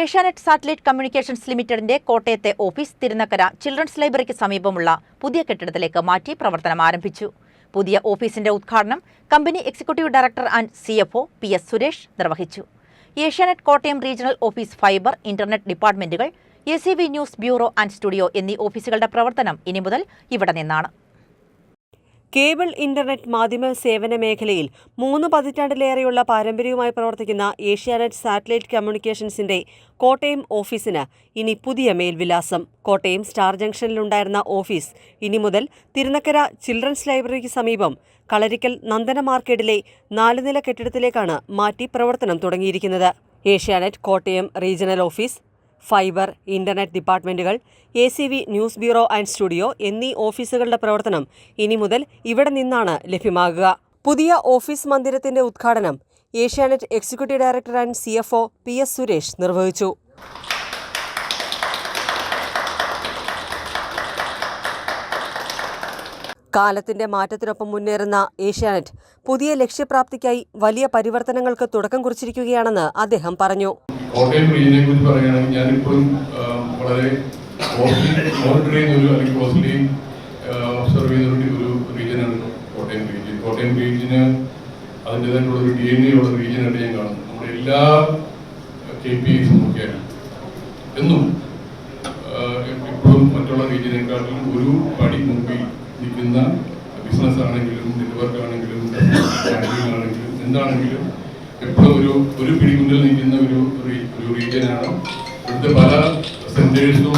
Asianet satellite communications ലിമിറ്റഡിന്റെ കോട്ടയത്തെ office Thirunakkara children's ലൈബ്രറിക്ക് സമീപമുള്ള പുതിയ കെട്ടിടത്തിലേക്ക് മാറ്റി പ്രവർത്തനം ആരംഭിച്ചു. പുതിയ ഓഫീസിന്റെ ഉദ്ഘാടനം company executive director and CFO PS Suresh നിർവഹിച്ചു. Asianet Kottayam regional office fibre, internet ഡിപ്പാർട്ട്മെന്റുകൾ, ACV news bureau and studio എന്നീ ഓഫീസുകളുടെ പ്രവർത്തനം ഇനി മുതൽ ഇവിടെ നിന്നാണ്. കേബിൾ ഇന്റർനെറ്റ് മാധ്യമ സേവന മേഖലയിൽ 3 പതിറ്റാണ്ടിലേറെയുള്ള പാരമ്പര്യവുമായി പ്രവർത്തിക്കുന്ന ഏഷ്യാനെറ്റ് സാറ്റലൈറ്റ് കമ്മ്യൂണിക്കേഷൻസിന്റെ കോട്ടയം ഓഫീസിന് ഇനി പുതിയ മേൽവിലാസം. കോട്ടയം സ്റ്റാർ ജംഗ്ഷനിലുണ്ടായിരുന്ന ഓഫീസ് ഇനി മുതൽ തിരുനക്കര ചിൽഡ്രൻസ് ലൈബ്രറിക്ക് സമീപം കളരിക്കൽ നന്ദന മാർക്കറ്റിലെ 4 നില കെട്ടിടത്തിലേക്കാണ് മാറ്റി പ്രവർത്തനം തുടങ്ങിയിരിക്കുന്നത്. Asianet Kottayam regional office, fibre, internet ഡിപ്പാർട്ട്മെന്റുകൾ, ACV news bureau and studio എന്നീ ഓഫീസുകളുടെ പ്രവർത്തനം ഇനി മുതൽ ഇവിടെ നിന്നാണ് ലഭ്യമാകുക. പുതിയ ഓഫീസ് മന്ദിരത്തിന്റെ ഉദ്ഘാടനം Asianet executive director and CFO PS Suresh നിർവഹിച്ചു. കാലത്തിന്റെ മാറ്റത്തിനൊപ്പം മുന്നേറുന്ന ഏഷ്യാനെറ്റ് പുതിയ ലക്ഷ്യപ്രാപ്തിക്കായി വലിയ പരിവർത്തനങ്ങൾക്ക് തുടക്കം കുറിച്ചിരിക്കുകയാണെന്ന് അദ്ദേഹം പറഞ്ഞു. കോട്ടയം റീജിയനെ കുറിച്ച് പറയുകയാണെങ്കിൽ ഞാനിപ്പോഴും വളരെ മോണിറ്റർ ചെയ്യുന്ന അല്ലെങ്കിൽ ക്ലോസ്ലി ഒബ്സർവ് ചെയ്യുന്ന ഒരു റീജിയനാണ് കോട്ടയം റീജിയൻ. കോട്ടയം റീജിയന് അതിൻ്റെതായിട്ടുള്ള ഒരു DNA ഉള്ള റീജിയനായിട്ട് ഞാൻ കാണുന്നു. നമ്മുടെ എല്ലാ KPIs നോക്കിയാലും എന്നും ഇപ്പോഴും മറ്റുള്ള റീജിയനെക്കാട്ടിലും ഒരു പടി മുമ്പിൽ നിൽക്കുന്ന ബിസിനസ് ആണെങ്കിലും നെറ്റ്വർക്ക് ആണെങ്കിലും ബാങ്കിങ് ആണെങ്കിലും എന്താണെങ്കിലും എപ്പോഴും ഒരു പിടി മുന്നിൽ നിൽക്കുന്ന ഒരു റീജിയനാണ്. ഇവിടുത്തെ പല സെന്റേഴ്സും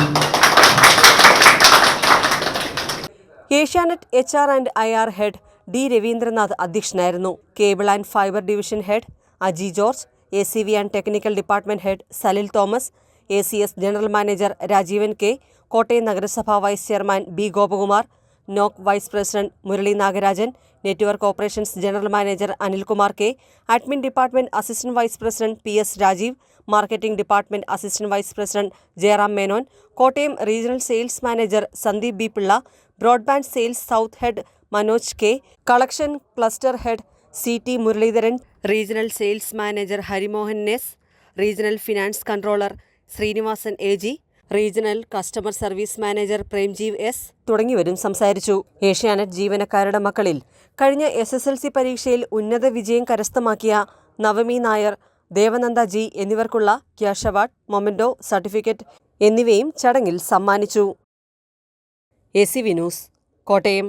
Asianet HR and IR head D Ravindranath അധ്യക്ഷനായിരുന്നു. Cable and fibre division head Aji George, ACV and technical department head Salil Thomas, ACS general manager Rajeevan K, Kottayam നഗരസഭ വൈസ് ചെയർമാൻ B ഗോപകുമാർ, നോക് vice president Murali Nagarajan, network operations general manager Anilkumar K, admin department assistant vice president PS Rajeev, marketing department assistant vice president Jayaram Menon, Kottayam regional sales manager Sandeep B Pillai, broadband sales south head Manoj K, collection cluster head CT Muralidharan, regional sales manager Harimohan S, regional finance controller Srinivasan AG, regional customer service manager Premjeev S തുടങ്ങിയവരും സംസാരിച്ചു. ഏഷ്യാനെറ്റ് ജീവനക്കാരുടെ മക്കളിൽ കഴിഞ്ഞ SSLC പരീക്ഷയിൽ ഉന്നത വിജയം കരസ്ഥമാക്കിയ Navami Nair, Devananda G എന്നിവർക്കുള്ള ക്യാഷ് അവാർഡ്, മൊമെന്റോ, സർട്ടിഫിക്കറ്റ് എന്നിവയും ചടങ്ങിൽ സമ്മാനിച്ചു. ACV news, Kottayam.